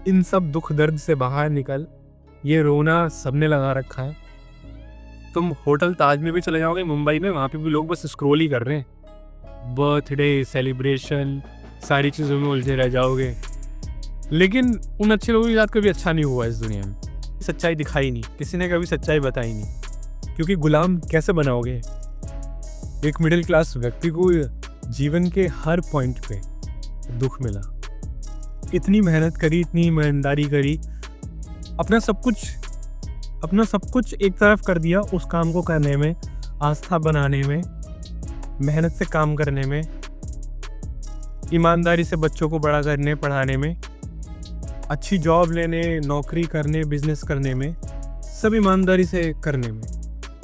इन सब दुख दर्द से बाहर निकल। ये रोना सबने लगा रखा है। तुम होटल ताज में भी चले जाओगे मुंबई में, वहाँ पे भी लोग बस स्क्रॉल ही कर रहे हैं। बर्थडे सेलिब्रेशन सारी चीज़ों में उलझे रह जाओगे। लेकिन उन अच्छे लोगों के साथ कभी अच्छा नहीं हुआ इस दुनिया में। सच्चाई दिखाई नहीं, किसी ने कभी सच्चाई बताई नहीं। क्योंकि गुलाम कैसे बनाओगे? एक मिडिल क्लास व्यक्ति को जीवन के हर पॉइंट पे दुख मिला, इतनी मेहनत करी, इतनी ईमानदारी करी, अपना सब कुछ एक तरफ कर दिया उस काम को करने में, आस्था बनाने में, मेहनत से काम करने में, ईमानदारी से बच्चों को बड़ा करने पढ़ाने में, अच्छी जॉब लेने, नौकरी करने, बिजनेस करने में, सब ईमानदारी से करने में।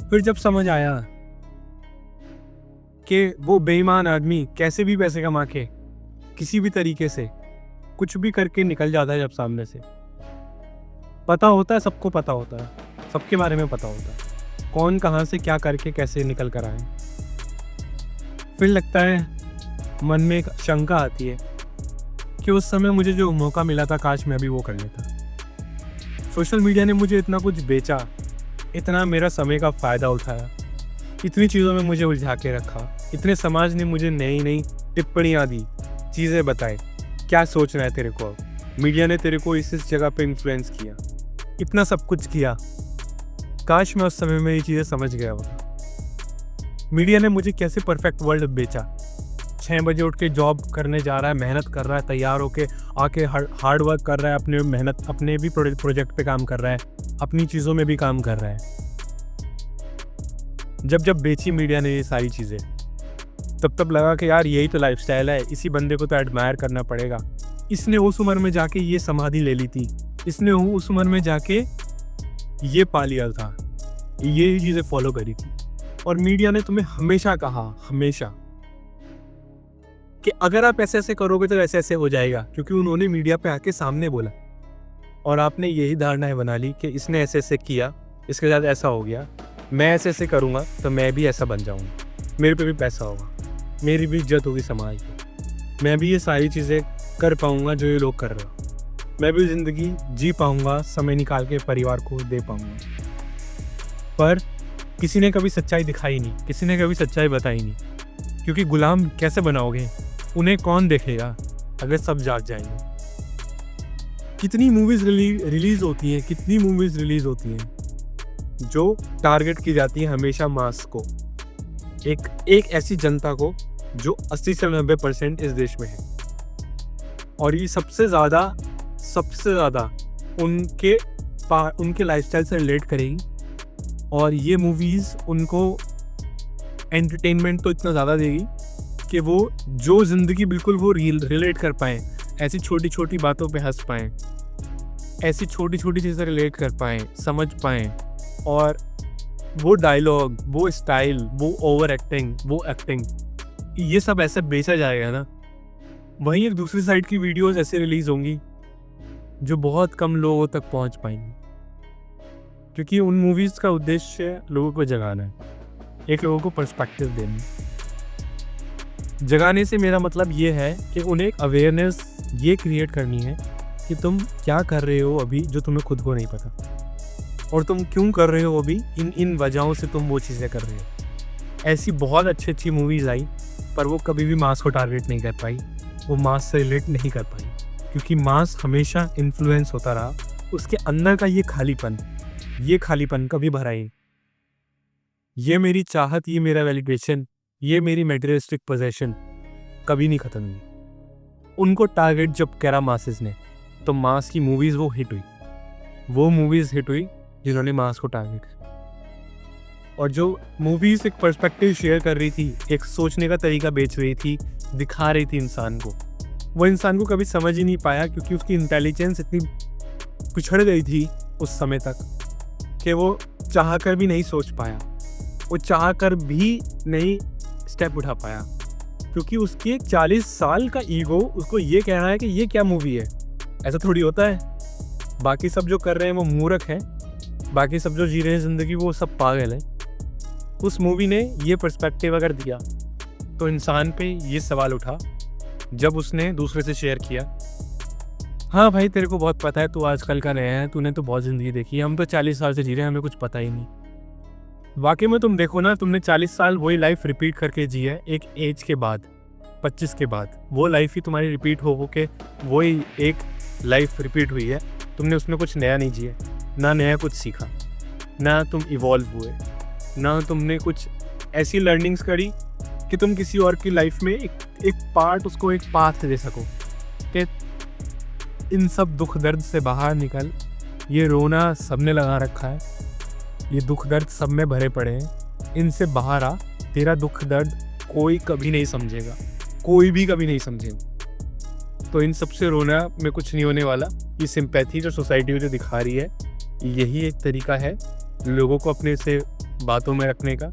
फिर जब समझ आया कि वो बेईमान आदमी कैसे भी पैसे कमा के किसी भी तरीके से कुछ भी करके निकल जाता है, जब सामने से पता होता है, सबको पता होता है, सबके बारे में पता होता है कौन कहाँ से क्या करके कैसे निकल कर आए। फिर लगता है, मन में एक शंका आती है कि उस समय मुझे जो मौका मिला था, काश मैं भी वो कर लेता। सोशल मीडिया ने मुझे इतना कुछ बेचा, इतना मेरा समय का फ़ायदा उठाया, इतनी चीज़ों में मुझे उलझा के रखा, इतने समाज ने मुझे नई नई टिप्पणियाँ दी, चीज़ें बताए, क्या सोचना है तेरे को, मीडिया ने तेरे को इस जगह पे इन्फ्लुएंस किया, इतना सब कुछ किया। काश मैं उस समय में ये चीज़ें समझ गया होता। मीडिया ने मुझे कैसे परफेक्ट वर्ल्ड बेचा। 6 बजे उठ के जॉब करने जा रहा है, मेहनत कर रहा है, तैयार होके आके हार्ड वर्क कर रहा है, अपने मेहनत, अपने भी प्रोजेक्ट पे काम कर रहा है, अपनी चीज़ों में भी काम कर रहा है। जब बेची मीडिया ने ये सारी चीज़ें, तब लगा कि यार यही तो लाइफस्टाइल है, इसी बंदे को तो एडमायर करना पड़ेगा। इसने उस उम्र में जाके ये समाधि ले ली थी, इसने उस उम्र में जाके ये पा लिया था, ये चीज़ें फॉलो करी थी। और मीडिया ने तुम्हें हमेशा कहा, हमेशा, कि अगर आप ऐसे ऐसे करोगे तो ऐसे ऐसे हो जाएगा, क्योंकि उन्होंने मीडिया पे आके सामने बोला और आपने यही धारणाएं बना ली कि इसने ऐसे ऐसे किया, इसके साथ ऐसा हो गया, मैं ऐसे ऐसे करूँगा तो मैं भी ऐसा बन जाऊँगा, मेरे पे भी पैसा होगा, मेरी भी इज्जत होगी समाज में, मैं भी ये सारी चीज़ें कर पाऊँगा जो ये लोग कर रहे हो, मैं भी ज़िंदगी जी पाऊँगा, समय निकाल के परिवार को दे पाऊँगा। पर किसी ने कभी सच्चाई दिखाई नहीं, किसी ने कभी सच्चाई बताई नहीं। क्योंकि गुलाम कैसे बनाओगे? उन्हें कौन देखेगा अगर सब जाग जाएंगे? कितनी मूवीज़ रिलीज़ होती हैं, कितनी मूवीज़ रिलीज़ होती हैं जो टारगेट की जाती है हमेशा मास को, एक ऐसी जनता को जो 80 से 90% इस देश में है। और ये सबसे ज़्यादा उनके लाइफस्टाइल से रिलेट करेगी। और ये मूवीज़ उनको एंटरटेनमेंट तो इतना ज़्यादा देगी कि वो जो ज़िंदगी बिल्कुल वो रिलेट कर पाएँ, ऐसी छोटी छोटी बातों पे हंस पाएँ, ऐसी छोटी छोटी चीज़ें रिलेट कर पाएँ, समझ पाएँ। और वो डायलॉग, वो स्टाइल, वो ओवर एक्टिंग, वो एक्टिंग, ये सब ऐसे बेचा जाएगा ना। वहीं एक दूसरी साइड की वीडियोस ऐसे रिलीज़ होंगी जो बहुत कम लोगों तक पहुंच पाएंगी, क्योंकि उन मूवीज़ का उद्देश्य लोगों को जगाना है, एक लोगों को पर्सपेक्टिव देना। जगाने से मेरा मतलब ये है कि उन्हें एक अवेयरनेस ये क्रिएट करनी है कि तुम क्या कर रहे हो अभी जो तुम्हें खुद को नहीं पता, और तुम क्यों कर रहे हो अभी, इन वजहों से तुम वो चीज़ें कर रहे हो। ऐसी बहुत अच्छी मूवीज़ आई, पर वो कभी भी मास को टारगेट नहीं कर पाई, वो मास से रिलेट नहीं कर पाई, क्योंकि मास हमेशा इन्फ्लुएंस होता रहा। उसके अंदर का ये खालीपन कभी भरा ही। ये मेरी चाहत, ये मेरा वैलिडेशन, ये मेरी मटेरियलिस्टिक पोजेशन कभी नहीं ख़त्म हुई। उनको टारगेट जब करा मासेस ने, तो मास की मूवीज़ वो मूवीज़ हिट हुई जिन्होंने मास को टारगेट किया। और जो मूवीज़ एक पर्सपेक्टिव शेयर कर रही थी, एक सोचने का तरीका बेच रही थी, दिखा रही थी इंसान को, वो इंसान को कभी समझ ही नहीं पाया, क्योंकि उसकी इंटेलिजेंस इतनी पिछड़ गई थी उस समय तक कि वो चाह कर भी नहीं सोच पाया, वो चाह कर भी नहीं स्टेप उठा पाया, क्योंकि उसके 40 साल का ईगो उसको ये कह रहा है कि ये क्या मूवी है, ऐसा थोड़ी होता है, बाकी सब जो कर रहे हैं वो मूर्ख हैं, बाकी सब जो जी रहे हैं ज़िंदगी वो सब पागल हैं। उस मूवी ने ये पर्सपेक्टिव अगर दिया तो इंसान पे ये सवाल उठा जब उसने दूसरे से शेयर किया, हाँ भाई, तेरे को बहुत पता है, तू आजकल का नया है, तूने तो बहुत ज़िंदगी देखी है, हम तो 40 साल से जी रहे हैं, हमें कुछ पता ही नहीं। वाकई में तुम देखो ना, तुमने 40 साल वही लाइफ रिपीट करके जी है, एक एज के बाद, 25 के बाद वो लाइफ ही तुम्हारी रिपीट हो के वही एक लाइफ रिपीट हुई है। तुमने उसमें कुछ नया नहीं जिया, ना नया कुछ सीखा, ना तुम इवॉल्व हुए, ना तुमने कुछ ऐसी लर्निंग्स करी कि तुम किसी और की लाइफ में एक पार्ट, उसको एक पाथ दे सको कि इन सब दुख दर्द से बाहर निकल। ये रोना सबने लगा रखा है, ये दुख दर्द सब में भरे पड़े हैं, इनसे बाहर आ। तेरा दुख दर्द कोई कभी नहीं समझेगा, कोई भी कभी नहीं समझेगा। तो इन सबसे रोना में कुछ नहीं होने वाला। ये सिंपैथी जो सोसाइटी मुझे दिखा रही है, यही एक तरीका है लोगों को अपने से बातों में रखने का।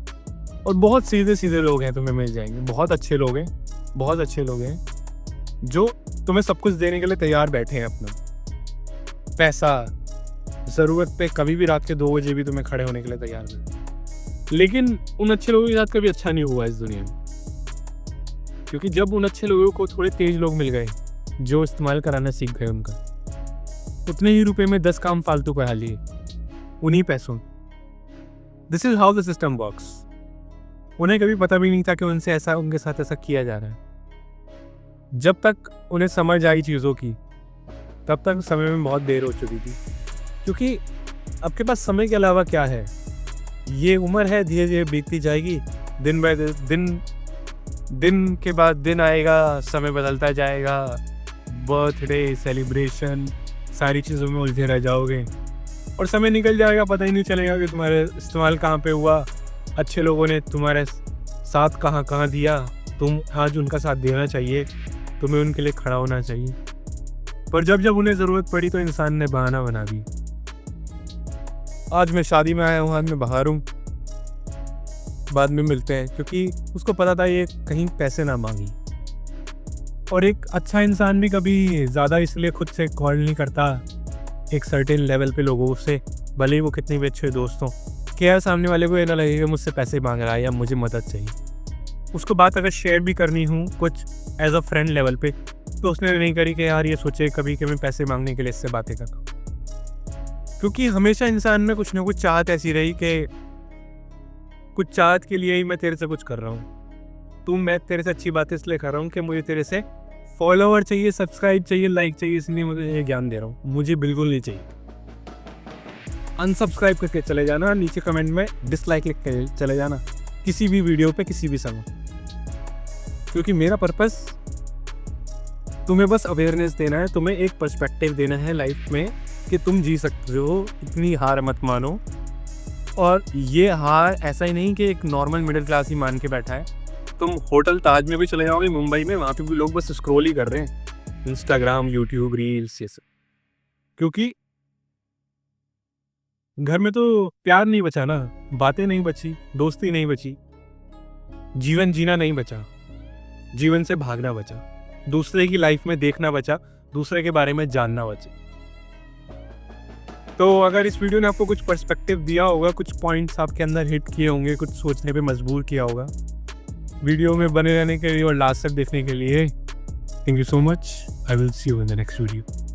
और बहुत सीधे सीधे लोग हैं, तुम्हें मिल जाएंगे, बहुत अच्छे लोग हैं, बहुत अच्छे लोग हैं जो तुम्हें सब कुछ देने के लिए तैयार बैठे हैं। अपना पैसा, ज़रूरत पे कभी भी रात के 2 बजे भी तुम्हें खड़े होने के लिए तैयार हैं। लेकिन उन अच्छे लोगों के साथ कभी अच्छा नहीं हुआ इस दुनिया में, क्योंकि जब उन अच्छे लोगों को थोड़े तेज लोग मिल गए जो इस्तेमाल कराना सीख गए उनका, उतने ही रुपए में 10 काम फालतू करा लिए उन्हीं पैसों। This is how the system works. उन्हें कभी पता भी नहीं था कि उनसे ऐसा, उनके साथ ऐसा किया जा रहा है। जब तक उन्हें समझ आई चीज़ों की, तब तक समय में बहुत देर हो चुकी थी, क्योंकि आपके पास समय के अलावा क्या है। ये उम्र है, धीरे धीरे बीतती जाएगी, दिन बाय दिन, दिन के बाद दिन आएगा, समय बदलता जाएगा, बर्थडे सेलिब्रेशन, सारी चीज़ों में उलझे रह जाओगे और समय निकल जाएगा, पता ही नहीं चलेगा कि तुम्हारे इस्तेमाल कहाँ पे हुआ, अच्छे लोगों ने तुम्हारे साथ कहाँ कहाँ दिया। तुम आज उनका साथ देना चाहिए, तुम्हें उनके लिए खड़ा होना चाहिए, पर जब जब उन्हें ज़रूरत पड़ी तो इंसान ने बहाना बना दी। आज मैं शादी में आया हूँ, आज मैं बाहर हूँ, बाद में मिलते हैं, क्योंकि उसको पता था ये कहीं पैसे ना मांगी। और एक अच्छा इंसान भी कभी ज़्यादा इसलिए खुद से कॉल नहीं करता एक सर्टेन लेवल पे लोगों से, भले ही वो कितने भी अच्छे दोस्त हों, कि यार सामने वाले को ये ना लगे कि मुझसे पैसे मांग रहा है या मुझे मदद चाहिए। उसको बात अगर शेयर भी करनी हो कुछ एज अ फ्रेंड लेवल पे, तो उसने नहीं करी कि यार ये सोचे कभी कि मैं पैसे मांगने के लिए इससे बातें कर रहा हूँ। क्योंकि हमेशा इंसान में कुछ ना कुछ चाहत ऐसी रही कि कुछ चाहत के लिए ही मैं तेरे से कुछ कर रहा हूँ। मैं तेरे से अच्छी बातें इसलिए कर रहा हूँ कि मुझे तेरे से फॉलोवर चाहिए, सब्सक्राइब चाहिए, लाइक चाहिए, इसलिए मुझे ये ज्ञान दे रहा हूँ। मुझे बिल्कुल नहीं चाहिए। अनसब्सक्राइब करके चले जाना, नीचे कमेंट में डिसलाइक लिख के चले जाना किसी भी वीडियो पे किसी भी समय, क्योंकि मेरा पर्पस तुम्हें बस अवेयरनेस देना है, तुम्हें एक पर्सपेक्टिव देना है लाइफ में कि तुम जी सकते हो, इतनी हार मत मानो। और ये हार ऐसा ही नहीं कि एक नॉर्मल मिडिल क्लास ही मान के बैठा है। तुम होटल ताज में भी चले जाओगे मुंबई में, वहाँ पे भी लोग बस स्क्रॉल ही कर रहे हैं, इंस्टाग्राम, यूट्यूब, रील्स, ये सब। क्योंकि घर में तो प्यार नहीं बचा ना, बातें नहीं बची, दोस्ती नहीं बची, जीवन जीना नहीं बचा, जीवन से भागना बचा, दूसरे की लाइफ में देखना बचा, दूसरे के बारे में जानना बचा। तो अगर इस वीडियो ने आपको कुछ पर्सपेक्टिव दिया होगा, कुछ पॉइंट्स आपके अंदर हिट किए होंगे, कुछ सोचने पे मजबूर किया होगा, वीडियो में बने रहने के लिए और लास्ट तक देखने के लिए thank you so much. I will see you in the next video.